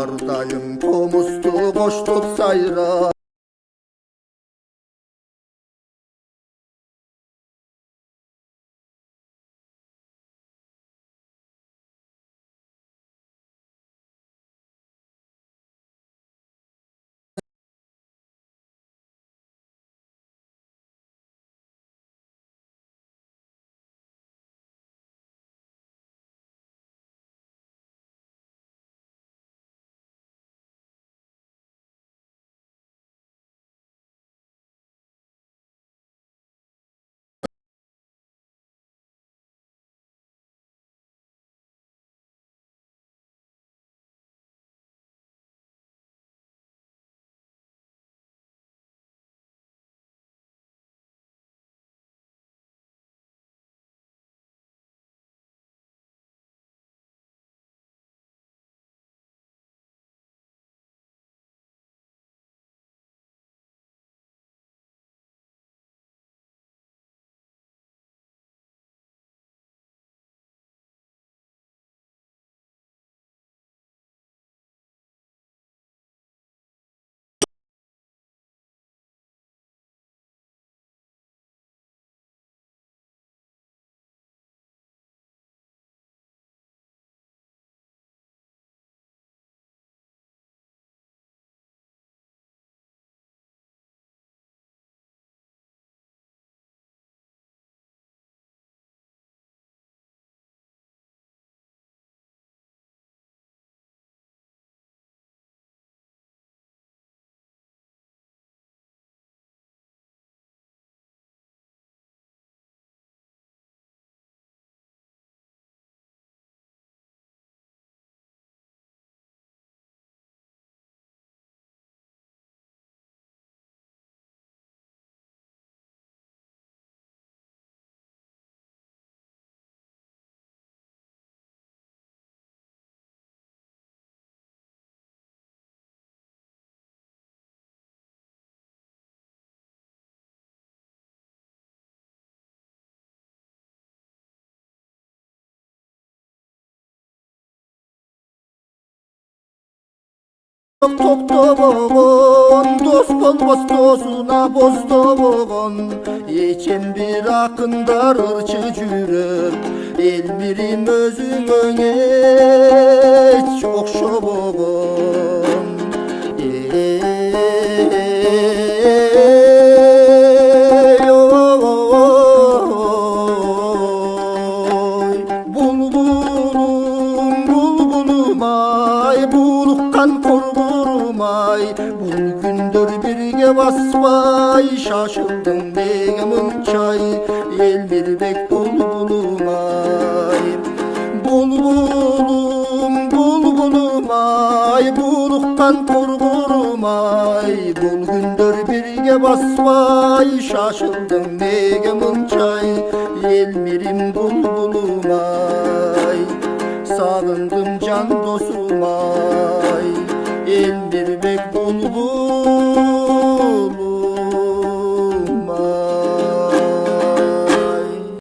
Ардайым комузду коштоп сайра. Токтогон дос болбос досуна боздогон эчем бир акындар ырчы жүрөт эл мирим өзүңө эч окшобогон булбулум ай булуккан кургурумай бул күндөр бирге баспай шашылдым неге мынчай эл бирбек булбулум ай булбулум ай булуккан кургурумай бул күндөр бирге баспай шашылдым неге мынчай эл мирим булбулум ай сагындым жан досум ай эл бирбек булбул